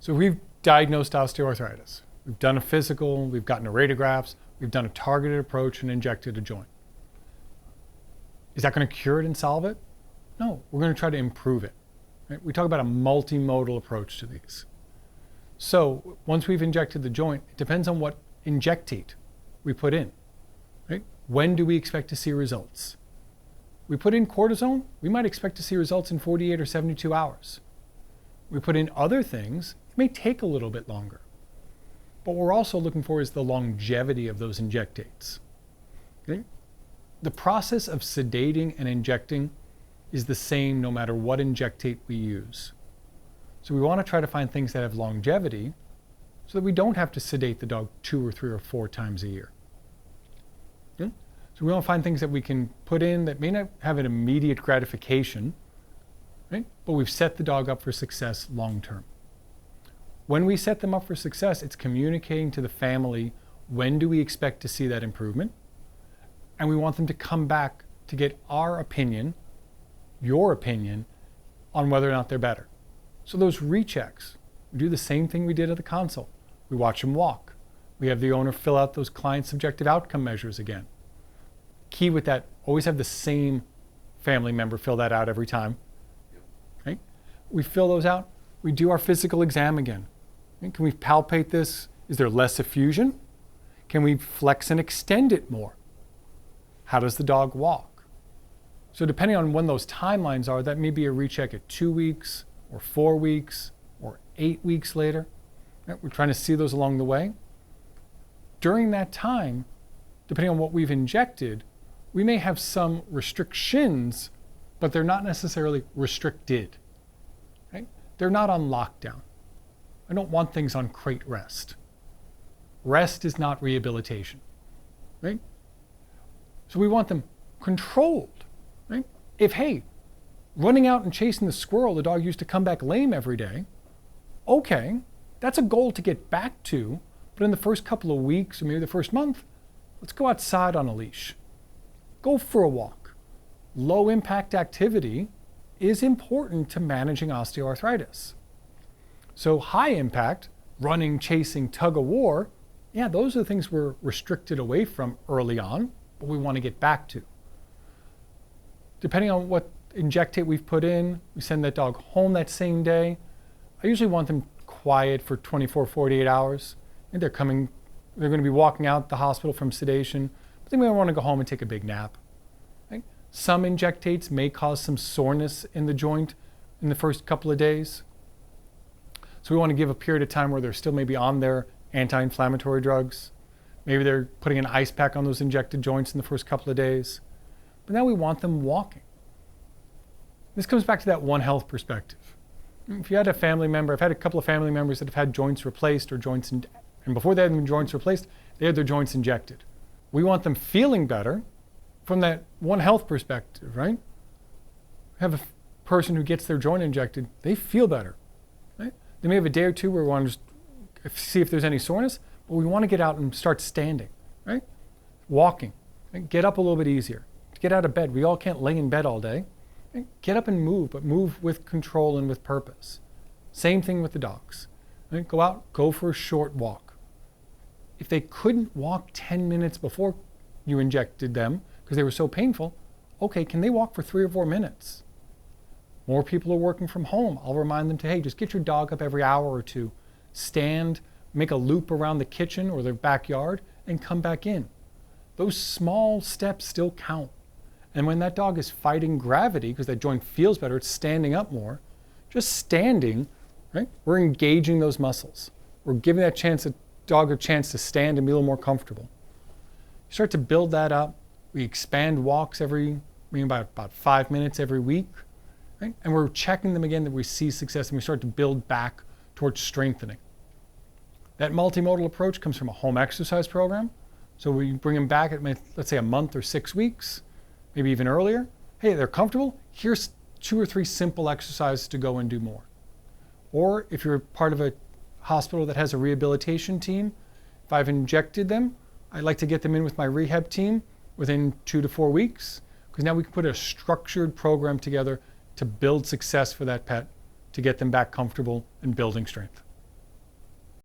So we've diagnosed osteoarthritis. We've done a physical, we've gotten radiographs, we've done a targeted approach and injected a joint. Is that going to cure it and solve it? No, we're going to try to improve it. Right? We talk about a multimodal approach to these. So once we've injected the joint, it depends on what injectate we put in. Right? When do we expect to see results? We put in cortisone, we might expect to see results in 48 or 72 hours. We put in other things, it may take a little bit longer. But what we're also looking for is the longevity of those injectates. Okay? The process of sedating and injecting is the same no matter what injectate we use. So we want to try to find things that have longevity so that we don't have to sedate the dog 2 or 3 or 4 times a year. Okay? So we want to find things that we can put in that may not have an immediate gratification, right? But we've set the dog up for success long term. When we set them up for success, it's communicating to the family when do we expect to see that improvement, and we want them to come back to get our opinion, your opinion, on whether or not they're better. So those rechecks, we do the same thing we did at the consult. We watch them walk. We have the owner fill out those client subjective outcome measures again. Key with that, always have the same family member fill that out every time. Right? We fill those out. We do our physical exam again. Right? Can we palpate this? Is there less effusion? Can we flex and extend it more? How does the dog walk? So depending on when those timelines are, that may be a recheck at 2 weeks or 4 weeks or 8 weeks later. Right? We're trying to see those along the way. During that time, depending on what we've injected, we may have some restrictions, but they're not necessarily restricted. Right? They're not on lockdown. I don't want things on crate rest. Rest is not rehabilitation. Right? So we want them controlled. Right? If, hey, running out and chasing the squirrel, the dog used to come back lame every day, okay, that's a goal to get back to, but in the first couple of weeks or maybe the first month, let's go outside on a leash. Go for a walk. Low impact activity is important to managing osteoarthritis. So high impact, running, chasing, tug of war, yeah, those are the things we're restricted away from early on, but we want to get back to. Depending on what injectate we've put in, we send that dog home that same day. I usually want them quiet for 24, 48 hours. And they're going to be walking out the hospital from sedation, but they may want to go home and take a big nap. Right? Some injectates may cause some soreness in the joint in the first couple of days. So we want to give a period of time where they're still maybe on their anti-inflammatory drugs. Maybe they're putting an ice pack on those injected joints in the first couple of days. But now we want them walking. This comes back to that One Health perspective. If you had a family member, I've had a couple of family members that have had joints replaced or joints, and before they had their joints replaced, they had their joints injected. We want them feeling better from that One Health perspective, right? Have a person who gets their joint injected, they feel better. Right? They may have a day or two where we want to just see if there's any soreness, but we want to get out and start standing, right? Walking, right? Get up a little bit easier. Get out of bed. We all can't lay in bed all day. Right? Get up and move, but move with control and with purpose. Same thing with the dogs. Right? Go out, go for a short walk. If they couldn't walk 10 minutes before you injected them because they were so painful, okay, can they walk for 3 or 4 minutes? More people are working from home. I'll remind them to, hey, just get your dog up every hour or two. Stand, make a loop around the kitchen or their backyard, and come back in. Those small steps still count. And when that dog is fighting gravity, because that joint feels better, it's standing up more, just standing, right? We're engaging those muscles. We're giving that dog a chance to stand and be a little more comfortable. You start to build that up. We expand walks about 5 minutes every week, right? And we're checking them again that we see success, and we start to build back towards strengthening. That multimodal approach comes from a home exercise program. So we bring them back at, let's say, a month or 6 weeks, maybe even earlier. Hey, they're comfortable. Here's 2 or 3 simple exercises to go and do more. Or if you're part of a hospital that has a rehabilitation team, if I've injected them, I'd like to get them in with my rehab team within 2 to 4 weeks, because now we can put a structured program together to build success for that pet, to get them back comfortable and building strength.